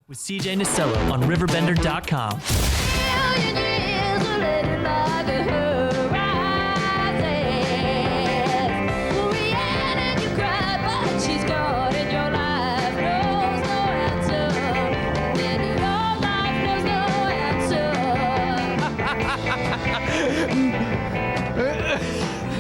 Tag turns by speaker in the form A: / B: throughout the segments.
A: with CJ Nasello on RiverBender.com.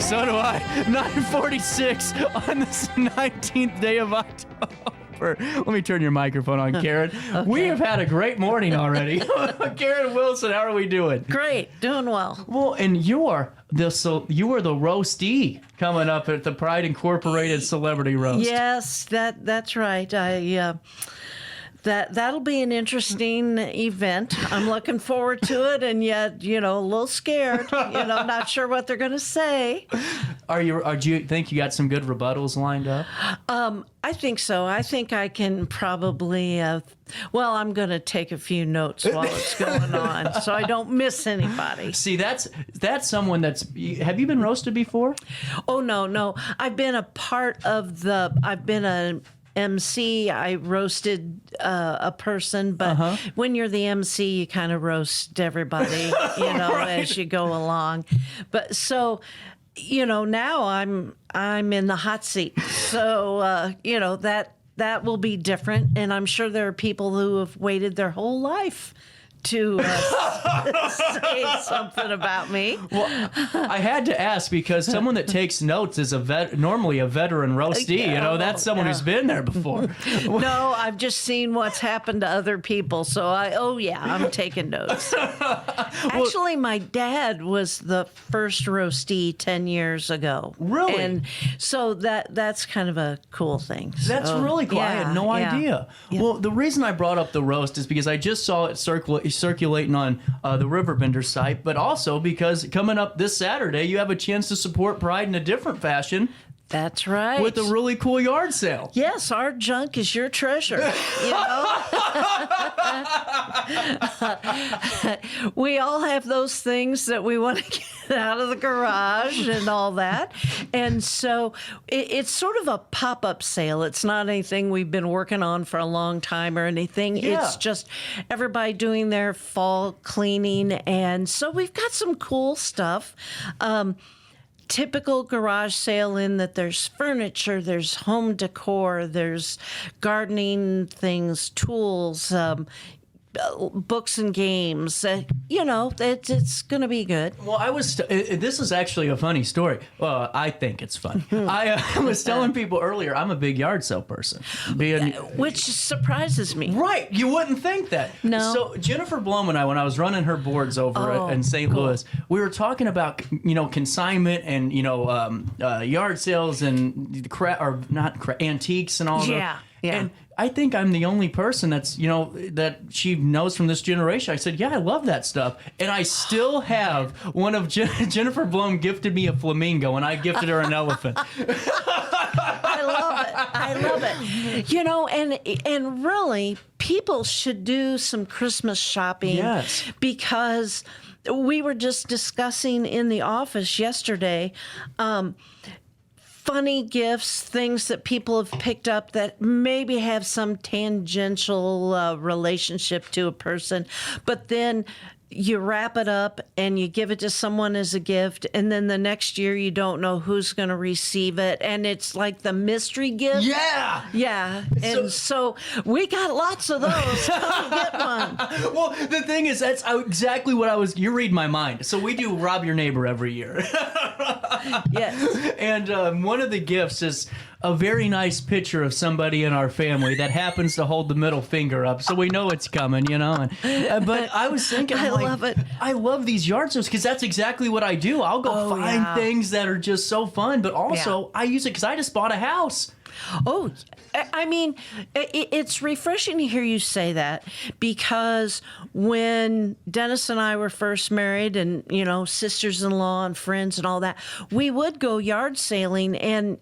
A: So do I. 9:46 on this 19th day of October. Let me turn your microphone on, Karen.
B: Okay.
A: We have had a great morning already. Karen Wilson, how are we doing?
B: Great, doing well.
A: Well, and you are the roastee coming up at the Pride Incorporated Celebrity Roast.
B: Yes, that's right. That'll be an interesting event. I'm looking forward to it, and yet, a little scared. Not sure what they're going to say.
A: Do you think you got some good rebuttals lined up?
B: I think so. I think I can probably. I'm going to take a few notes while it's going on, so I don't miss anybody.
A: See, that's someone that's. Have you been roasted before?
B: Oh no. I've been a part of the. I've been a MC. I roasted a person, but when you're the MC, you kind of roast everybody,
A: Right.
B: as you go along. But so, now I'm in the hot seat. So, that will be different, and I'm sure there are people who have waited their whole life to say something about me.
A: Well, I had to ask because someone that takes notes is normally a veteran roastee. That's someone who's been there before.
B: No, I've just seen what's happened to other people. So I'm taking notes. Actually, my dad was the first roastee 10 years ago.
A: Really?
B: And so that's kind of a cool thing.
A: That's really cool. I had no idea.
B: Yeah.
A: Well, the reason I brought up the roast is because I just saw it circulating on the RiverBender site, but also because coming up this Saturday, you have a chance to support Pride in a different fashion.
B: That's right.
A: With a really cool yard sale.
B: Yes, our junk is your treasure. We all have those things that we want to get out of the garage and all that. And so it's sort of a pop-up sale. It's not anything we've been working on for a long time or anything.
A: Yeah.
B: It's just everybody doing their fall cleaning. And so we've got some cool stuff. Typical garage sale in that there's furniture, there's home decor, there's gardening things, tools, books and games. It's going to be good.
A: Well, this is actually a funny story. Well, I think it's funny. I was telling people earlier, I'm a big yard sale person.
B: Which surprises me.
A: Right. You wouldn't think that.
B: No.
A: So Jennifer Blum and I, when I was running her boards over in St. Louis, we were talking about, consignment and, yard sales and antiques and all that.
B: Yeah.
A: And I think I'm the only person that's, that she knows from this generation. I said, yeah, I love that stuff. And I still have one of Jennifer Blum gifted me a flamingo, and I gifted her an elephant.
B: I love it. And really, people should do some Christmas shopping.
A: Yes.
B: Because we were just discussing in the office yesterday, funny gifts, things that people have picked up that maybe have some tangential relationship to a person, but then you wrap it up and you give it to someone as a gift, and then the next year you don't know who's going to receive it, and it's like the mystery gift.
A: Yeah.
B: And so we got lots of those. Come get one.
A: Well, the thing is, that's exactly what you read my mind. So we do Rob Your Neighbor every year.
B: Yes.
A: And one of the gifts is a very nice picture of somebody in our family that happens to hold the middle finger up, so we know it's coming, but I was thinking,
B: I love it.
A: I love these yard sales because that's exactly what I do. I'll go find things that are just so fun, but also I use it because I just bought a house.
B: Oh, I mean, it's refreshing to hear you say that, because when Dennis and I were first married and, sisters-in-law and friends and all that, we would go yard sailing, and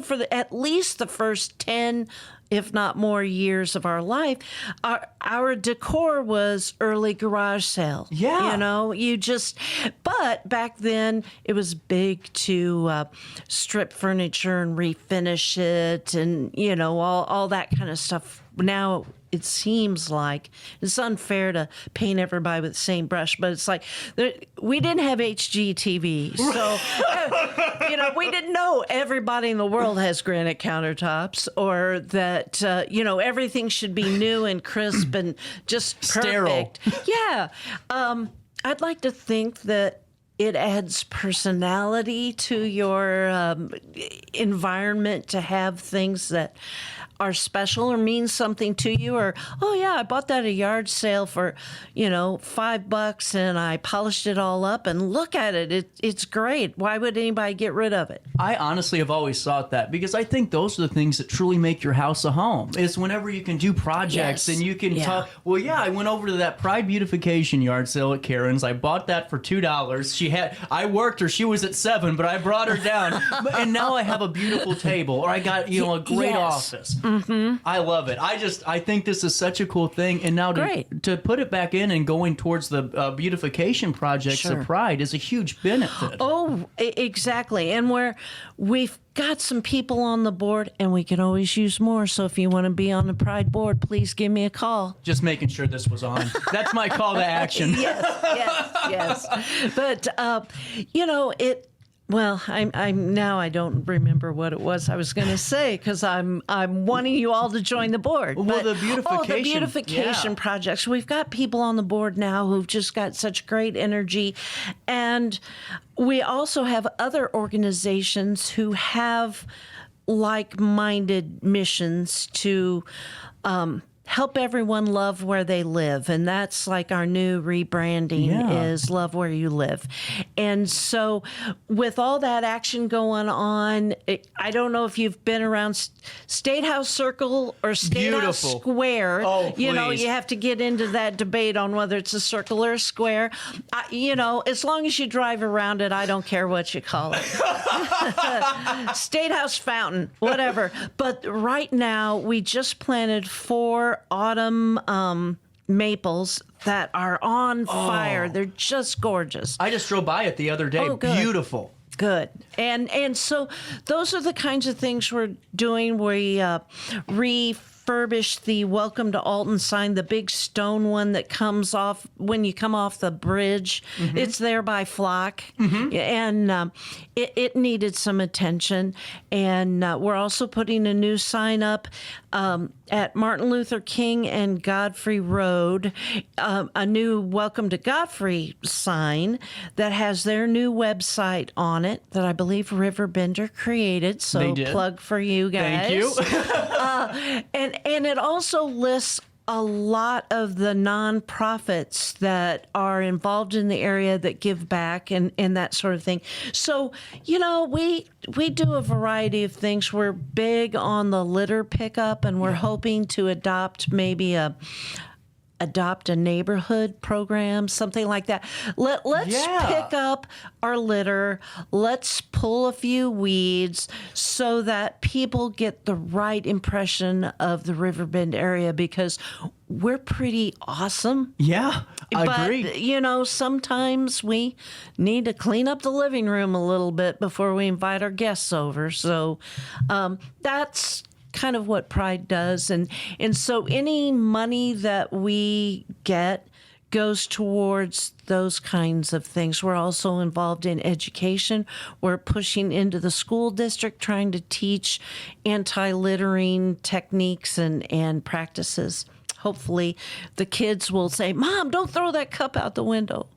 B: for at least the first 10, if not more, years of our life, our decor was early garage sale.
A: Yeah.
B: But back then it was big to strip furniture and refinish it and, all that kind of stuff. Now it seems like it's unfair to paint everybody with the same brush, but it's like we didn't have HGTV, so we didn't know everybody in the world has granite countertops, or that everything should be new and crisp and just perfect.
A: Sterile.
B: Yeah, I'd like to think that it adds personality to your environment to have things that are special or mean something to you, or, oh yeah, I bought that at a yard sale for, $5 and I polished it all up and look at it. It's great. Why would anybody get rid of it?
A: I honestly have always thought that, because I think those are the things that truly make your house a home. Is whenever you can do projects and you can talk. Well, yeah, I went over to that Pride Beautification yard sale at Karen's. I bought that for $2. I worked her. She was at $7, but I brought her down, and now I have a beautiful table, or I got a great office. Mm-hmm. I love it. I think this is such a cool thing, and now to put it back in and going towards the beautification projects of Pride is a huge benefit.
B: Oh, exactly. And we've got some people on the board, and we can always use more. So if you want to be on the Pride board, please give me a call.
A: Just making sure this was on. That's my call to action.
B: Yes. But it. Well, I don't remember what it was I was going to say, because I'm wanting you all to join the board.
A: Well, the beautification
B: projects. We've got people on the board now who've just got such great energy, and we also have other organizations who have like-minded missions to help everyone love where they live. And that's like our new rebranding is Love Where You Live. And so with all that action going on, I don't know if you've been around State House Circle or State House Square.
A: Oh, please.
B: You have to get into that debate on whether it's a circle or a square. As long as you drive around it, I don't care what you call it. State House Fountain, whatever. But right now, we just planted 4 autumn maples that are on fire. They're just gorgeous.
A: I just drove by it the other day.
B: Oh, good.
A: Beautiful.
B: Good. And so those are the kinds of things we're doing. We refurbished the Welcome to Alton sign, the big stone one that comes off when you come off the bridge. Mm-hmm. It's there by Flock. Mm-hmm. And it needed some attention. And we're also putting a new sign up at Martin Luther King and Godfrey Road, a new Welcome to Godfrey sign that has their new website on it that I believe RiverBender created. So plug for you guys.
A: Thank you.
B: And it also lists a lot of the nonprofits that are involved in the area that give back and that sort of thing. So, we do a variety of things. We're big on the litter pickup, and we're hoping to adopt a neighborhood program, something like that. Let's pick up our litter. Let's pull a few weeds so that people get the right impression of the Riverbend area, because we're pretty awesome.
A: Yeah, agreed.
B: But, sometimes we need to clean up the living room a little bit before we invite our guests over. So that's kind of what Pride does. And so any money that we get goes towards those kinds of things. We're also involved in education. We're pushing into the school district, trying to teach anti-littering techniques and practices. Hopefully the kids will say, "Mom, don't throw that cup out the window."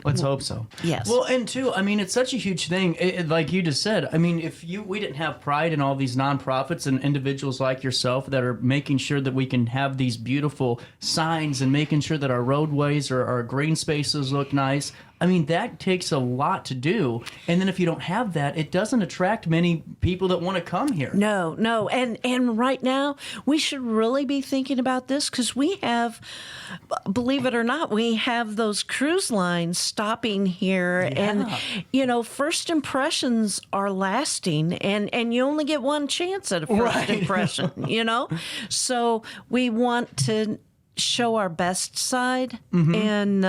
A: Let's hope so.
B: Yes.
A: Well, and too, it's such a huge thing. Like you just said, if we didn't have Pride and all these nonprofits and individuals like yourself that are making sure that we can have these beautiful signs and making sure that our roadways or our green spaces look nice, that takes a lot to do. And then if you don't have that, it doesn't attract many people that want to come here.
B: No. And right now, we should really be thinking about this, because we have, believe it or not, we have those cruise lines stopping here.
A: Yeah.
B: And, first impressions are lasting, and you only get one chance at a first impression, So we want to show our best side, and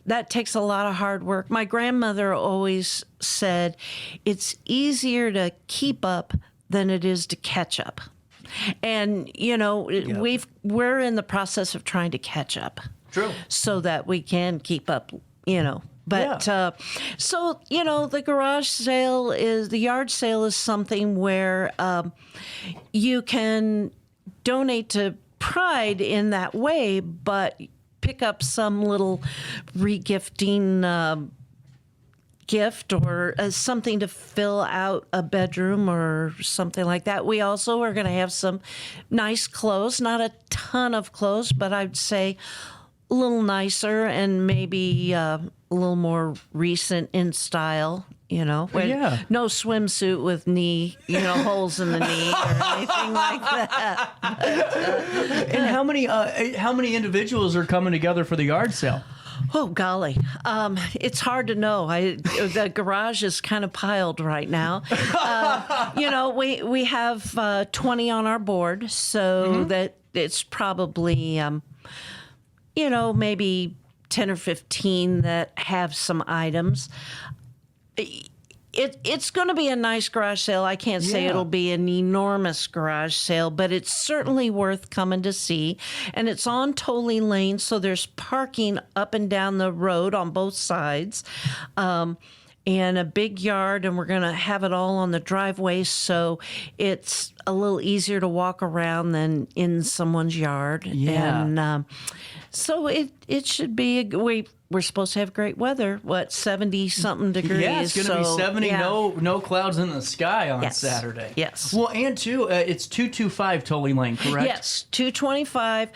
B: that takes a lot of hard work. My grandmother always said, it's easier to keep up than it is to catch up. And we're in the process of trying to catch up.
A: True.
B: So that we can keep up, But so the garage sale the yard sale is something where you can donate to Pride in that way, but pick up some little regifting gift or something to fill out a bedroom or something like that. We also are going to have some nice clothes, not a ton of clothes, but I'd say a little nicer and maybe a little more recent in style, No swimsuit with holes in the knee or anything like that.
A: And how many individuals are coming together for the yard sale?
B: Oh, golly. It's hard to know. The garage is kind of piled right now. We have 20 on our board, so that it's probably, maybe 10 or 15 that have some items. It's going to be a nice garage sale. I can't say it'll be an enormous garage sale, but it's certainly worth coming to see. And it's on Tolle Ln, so there's parking up and down the road on both sides. And a big yard, and we're going to have it all on the driveway, so it's a little easier to walk around than in someone's yard.
A: Yeah.
B: And so it should be we're supposed to have great weather. 70-something degrees.
A: Yeah, it's going to be 70.
B: Yeah.
A: No clouds in the sky on Saturday.
B: Yes.
A: Well, and too, it's 225 Tolle Ln, correct?
B: Yes, 225.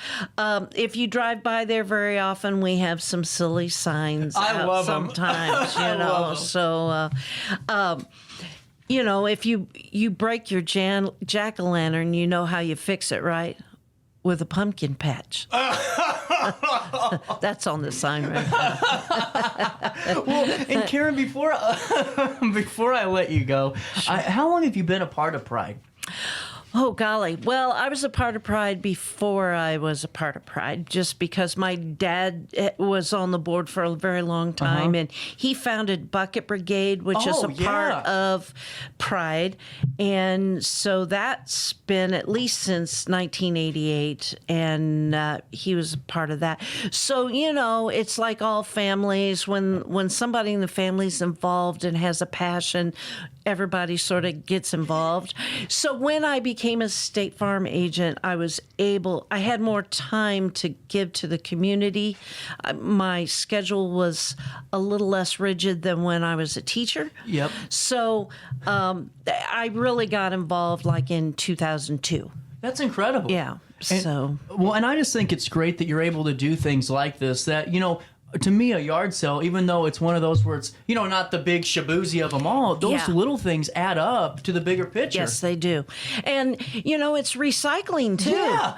B: If you drive by there very often, we have some silly signs.
A: I love
B: sometimes,
A: them. Love them.
B: So, if you break your jack-o'-lantern, you know how you fix it, right? With a pumpkin patch. That's on the sign right now.
A: Well, and Karen, before I let you go, how long have you been a part of Pride?
B: Oh, golly. Well, I was a part of Pride before I was a part of Pride, just because my dad was on the board for a very long time, and he founded Bucket Brigade, which is a part of Pride. And so that's been at least since 1988, and he was a part of that. So, it's like all families. When somebody in the family's involved and has a passion, everybody sort of gets involved. So when I became a State Farm agent, I had more time to give to the community. My schedule was a little less rigid than when I was a teacher.
A: Yep.
B: So I really got involved like in 2002.
A: That's incredible.
B: Yeah.
A: And I just think it's great that you're able to do things like this that, to me, a yard sale, even though it's one of those where it's, not the big shaboozy of them all, those little things add up to the bigger picture.
B: Yes, they do. And, it's recycling, too.
A: Yeah.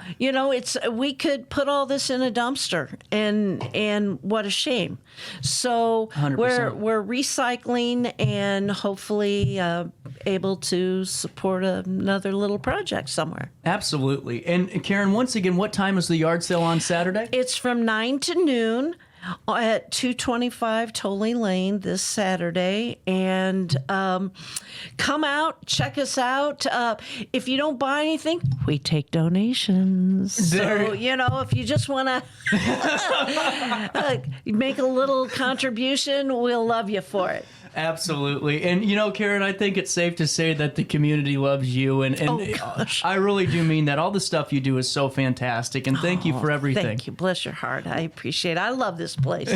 B: We could put all this in a dumpster, and what a shame. So
A: 100%.
B: we're recycling and hopefully able to support another little project somewhere.
A: Absolutely. And Karen, once again, what time is the yard sale on Saturday?
B: It's from 9 to noon. At 225 Tolle Ln this Saturday, and come out, check us out. If you don't buy anything, we take donations. So, if you just want to make a little contribution, we'll love you for it.
A: Absolutely. And, Karen, I think it's safe to say that the community loves you. And I really do mean that. All the stuff you do is so fantastic. And thank you for everything.
B: Thank you. Bless your heart. I appreciate it. I love this place.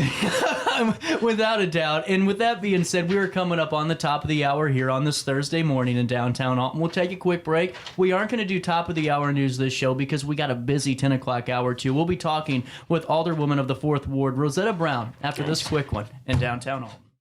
A: Without a doubt. And with that being said, we are coming up on the top of the hour here on this Thursday morning in downtown Alton. We'll take a quick break. We aren't going to do top of the hour news this show because we got a busy 10 o'clock hour, too. We'll be talking with Alderwoman of the 4th Ward, Rosetta Brown, after this quick one in downtown Alton.